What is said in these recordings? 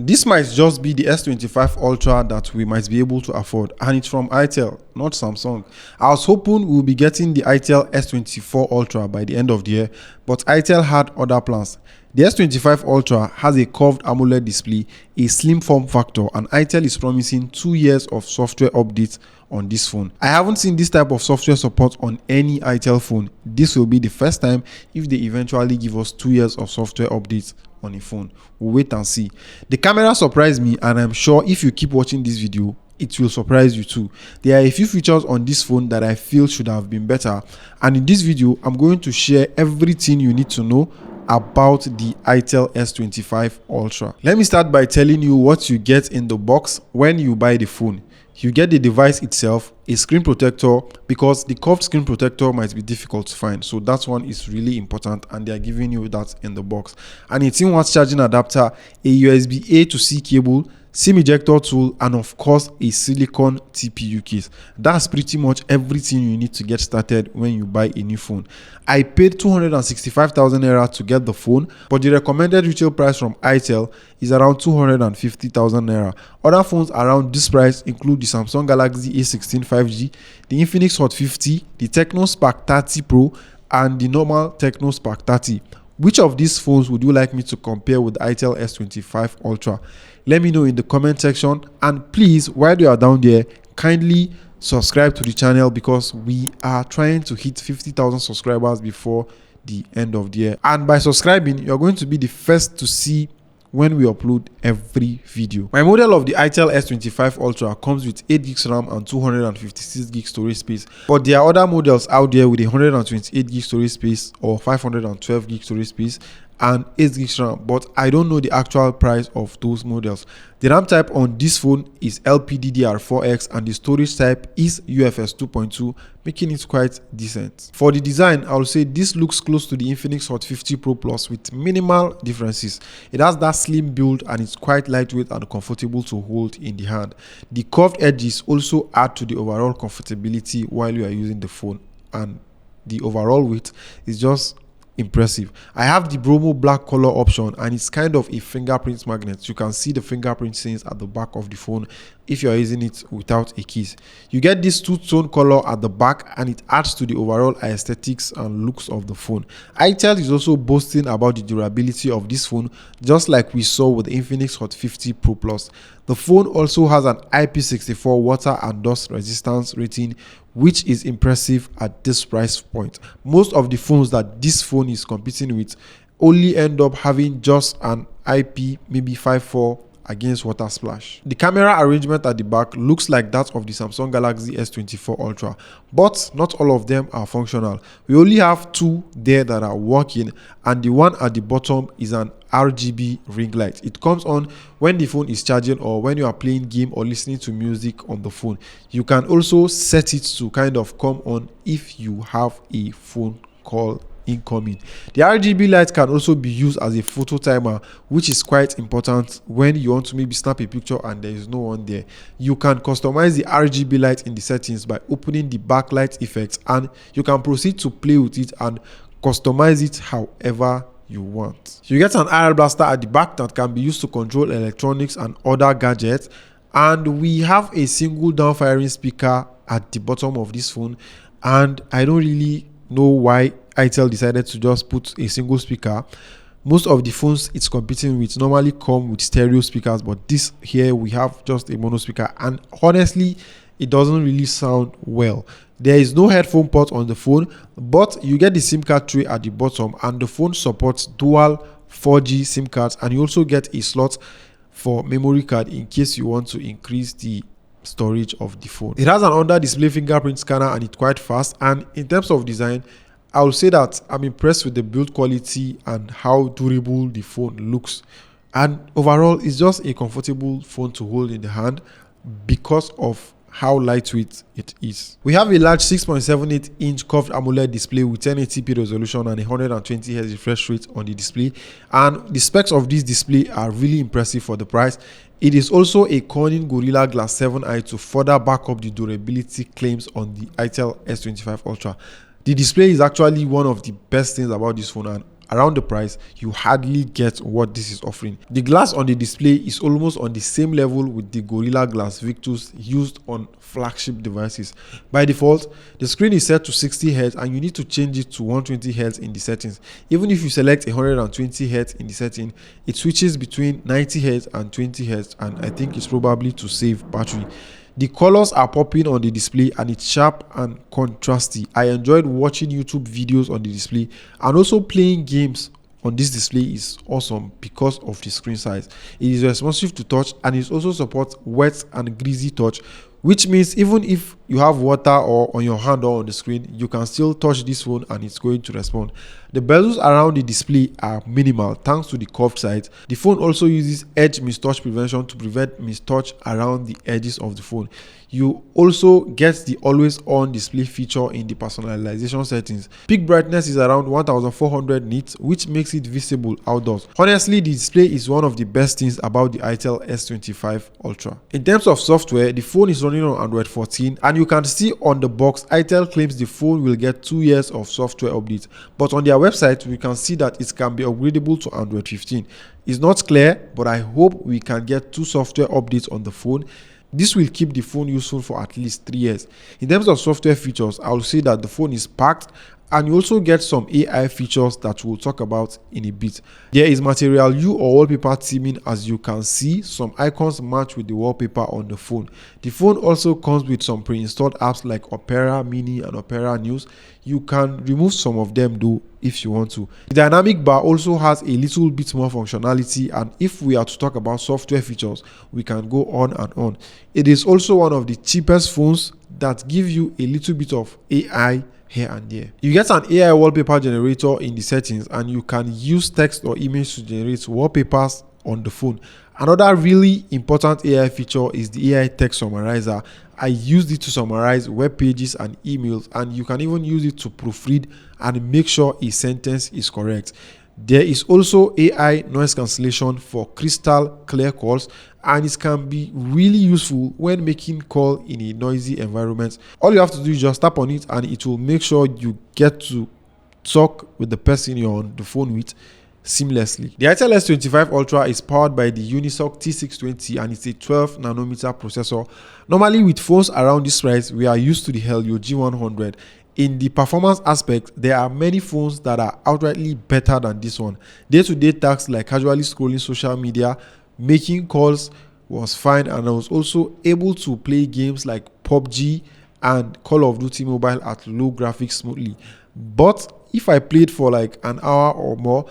This might just be the S25 Ultra that we might be able to afford, and it's from Itel, not Samsung. I was hoping we'll be getting the Itel S24 Ultra by the end of the year, but Itel had other plans. The S25 Ultra has a curved AMOLED display, a slim form factor, and Itel is promising 2 years of software updates on this phone. I haven't seen this type of software support on any Itel phone. This will be the first time if they eventually give us 2 years of software updates on a phone. We'll wait and see. The camera surprised me, and I'm sure if you keep watching this video, it will surprise you too. There are a few features on this phone that I feel should have been better, and in this video I'm going to share everything you need to know about the Itel S25 Ultra. Let me start by telling you what you get in the box when you buy the phone. You get the device itself, a screen protector, because the curved screen protector might be difficult to find, so that one is really important, and they are giving you that in the box. And a 10-watt charging adapter, a USB A to C cable, SIM ejector tool, and of course a silicone TPU case. That's pretty much everything you need to get started when you buy a new phone. I paid 265,000 naira to get the phone, but the recommended retail price from Itel is around 250,000 naira. Other phones around this price include the Samsung Galaxy A16 5G, the Infinix Hot 50, the Tecno Spark 30 Pro, and the normal Tecno Spark 30. Which of these phones would you like me to compare with the Itel S25 Ultra? Let me know in the comment section, and please, while you are down there, kindly subscribe to the channel because we are trying to hit 50,000 subscribers before the end of the year. And by subscribing, you're going to be the first to see when we upload every video. My model of the Itel S25 Ultra comes with 8GB RAM and 256GB storage space, but there are other models out there with 128GB storage space or 512GB storage space and 8GB RAM, but I don't know the actual price of those models. The RAM type on this phone is LPDDR4X and the storage type is UFS 2.2, making it quite decent. For the design, I will say this looks close to the Infinix Hot 50 Pro Plus with minimal differences. It has that slim build and it's quite lightweight and comfortable to hold in the hand. The curved edges also add to the overall comfortability while you are using the phone, and the overall weight is just impressive. I have the bromo black color option, and it's kind of a fingerprint magnet. You can see the fingerprint stains at the back of the phone if you are using it without a case. You get this two-tone color at the back, and it adds to the overall aesthetics and looks of the phone. Itel is also boasting about the durability of this phone, just like we saw with the Infinix Hot 50 Pro Plus. The phone also has an IP64 water and dust resistance rating, which is impressive at this price point. Most of the phones that this phone is competing with only end up having just an IP maybe 5.4 against water splash. The camera arrangement at the back looks like that of the Samsung Galaxy S24 Ultra, but not all of them are functional. We only have two there that are working, and the one at the bottom is an RGB ring light. It comes on when the phone is charging or when you are playing game or listening to music on the phone. You can also set it to kind of come on if you have a phone call incoming. The RGB light can also be used as a photo timer, which is quite important when you want to maybe snap a picture and there is no one there. You can customize the RGB light in the settings by opening the backlight effect, and you can proceed to play with it and customize it however you want. You get an IR blaster at the back that can be used to control electronics and other gadgets, and we have a single down firing speaker at the bottom of this phone, and I don't really know why Itel decided to just put a single speaker. Most of the phones it's competing with normally come with stereo speakers, but this here we have just a mono speaker, and honestly it doesn't really sound well. There is no headphone port on the phone, but you get the SIM card tray at the bottom, and the phone supports dual 4G SIM cards, and you also get a slot for memory card in case you want to increase the storage of the phone. It has an under display fingerprint scanner and it's quite fast, and in terms of design, I will say that I'm impressed with the build quality and how durable the phone looks, and overall it's just a comfortable phone to hold in the hand because of how lightweight it is. We have a large 6.78-inch curved AMOLED display with 1080p resolution and 120Hz refresh rate on the display, and the specs of this display are really impressive for the price. It is also a Corning Gorilla Glass 7i to further back up the durability claims on the Itel S25 Ultra. The display is actually one of the best things about this phone, and around the price, you hardly get what this is offering. The glass on the display is almost on the same level with the Gorilla Glass Victus used on flagship devices. By default, the screen is set to 60Hz and you need to change it to 120Hz in the settings. Even if you select 120Hz in the setting, it switches between 90Hz and 20Hz, and I think it's probably to save battery. The colors are popping on the display and it's sharp and contrasty. I enjoyed watching YouTube videos on the display, and also playing games on this display is awesome because of the screen size. It is responsive to touch and it also supports wet and greasy touch, which means even if you have water or on your hand or on the screen, you can still touch this phone and it's going to respond. The bezels around the display are minimal thanks to the curved sides. The phone also uses edge mistouch prevention to prevent mistouch around the edges of the phone. You also get the always on display feature in the personalization settings. Peak brightness is around 1400 nits, which makes it visible outdoors. Honestly, the display is one of the best things about the Itel S25 Ultra. In terms of software, the phone is running on Android 14, and you can see on the box, Itel claims the phone will get 2 years of software updates, but on their website, we can see that it can be upgradable to Android 15. It's not clear, but I hope we can get 2 software updates on the phone. This will keep the phone useful for at least 3 years. In terms of software features, I will say that the phone is packed, and you also get some AI features that we'll talk about in a bit. There is Material U or wallpaper theming. As you can see, some icons match with the wallpaper on the phone. The phone also comes with some pre-installed apps like Opera Mini and Opera News. You can remove some of them though if you want to. The dynamic bar also has a little bit more functionality, and if we are to talk about software features, we can go on and on. It is also one of the cheapest phones that give you a little bit of AI here and there. You get an AI wallpaper generator in the settings, and you can use text or image to generate wallpapers on the phone. Another really important AI feature is the AI text summarizer. I used it to summarize web pages and emails, and you can even use it to proofread and make sure a sentence is correct. There is also AI noise cancellation for crystal clear calls, and it can be really useful when making call in a noisy environment. All you have to do is just tap on it and it will make sure you get to talk with the person you're on the phone with seamlessly. The Itel S25 Ultra is powered by the Unisoc T620 and it's a 12 nanometer processor. Normally with phones around this price, we are used to the Helio G100. In the performance aspect, there are many phones that are outrightly better than this one. Day-to-day tasks like casually scrolling social media, making calls was fine, and I was also able to play games like PUBG and Call of Duty Mobile at low graphics smoothly. But if I played for like an hour or more,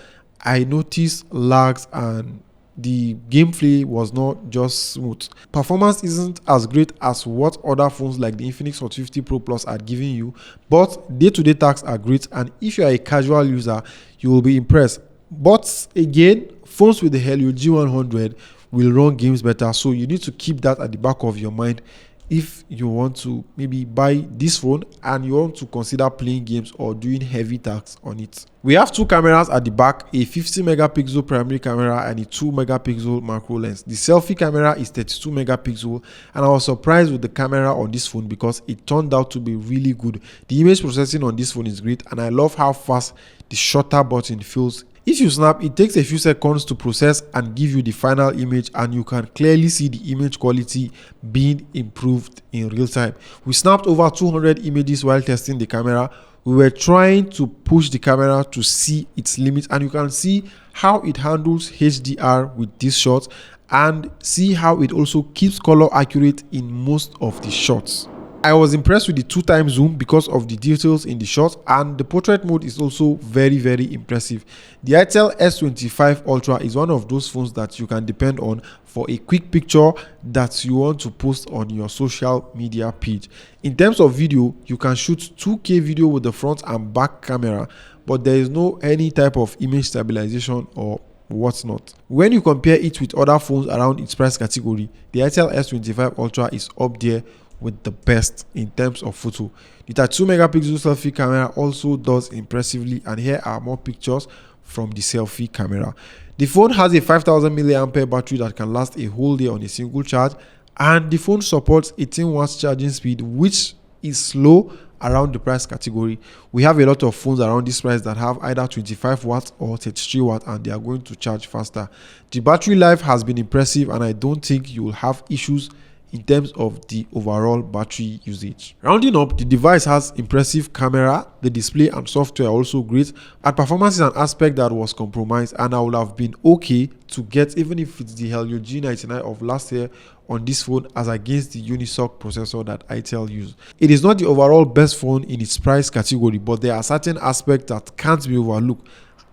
I noticed lags and the gameplay was not just smooth. Performance isn't as great as what other phones like the Infinix Hot 50 Pro Plus are giving you, but day-to-day tasks are great, and if you are a casual user, you will be impressed. But again, phones with the Helio G100 will run games better, so you need to keep that at the back of your mind if you want to maybe buy this phone and you want to consider playing games or doing heavy tasks on it. We have 2 cameras at the back, a 50 megapixel primary camera and a 2 megapixel macro lens. The selfie camera is 32 megapixel, and I was surprised with the camera on this phone because it turned out to be really good. The image processing on this phone is great, and I love how fast the shutter button feels. If you snap, it takes a few seconds to process and give you the final image, and you can clearly see the image quality being improved in real time. We snapped over 200 images while testing the camera. We were trying to push the camera to see its limits, and you can see how it handles HDR with this shot and see how it also keeps color accurate in most of the shots. I was impressed with the 2x zoom because of the details in the shot, and the portrait mode is also very impressive. The Itel S25 Ultra is one of those phones that you can depend on for a quick picture that you want to post on your social media page. In terms of video, you can shoot 2K video with the front and back camera, but there is no any type of image stabilization or what's not. When you compare it with other phones around its price category, the Itel S25 Ultra is up there with the best in terms of photo. The 32 megapixel selfie camera also does impressively, and here are more pictures from the selfie camera. The phone has a 5000 mAh battery that can last a whole day on a single charge, and the phone supports 18 watts charging speed, which is slow around the price category. We have a lot of phones around this price that have either 25 watts or 33 watts, and they are going to charge faster. The battery life has been impressive, and I don't think you will have issues in terms of the overall battery usage. Rounding up, the device has impressive camera, the display and software are also great, and performance is an aspect that was compromised, and I would have been okay to get even if it's the Helio G99 of last year on this phone as against the Unisoc processor that Itel used. It is not the overall best phone in its price category, but there are certain aspects that can't be overlooked.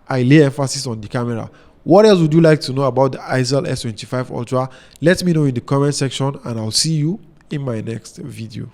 I lay emphasis on the camera. What else would you like to know about the Itel S25 Ultra? Let me know in the comment section, and I'll see you in my next video.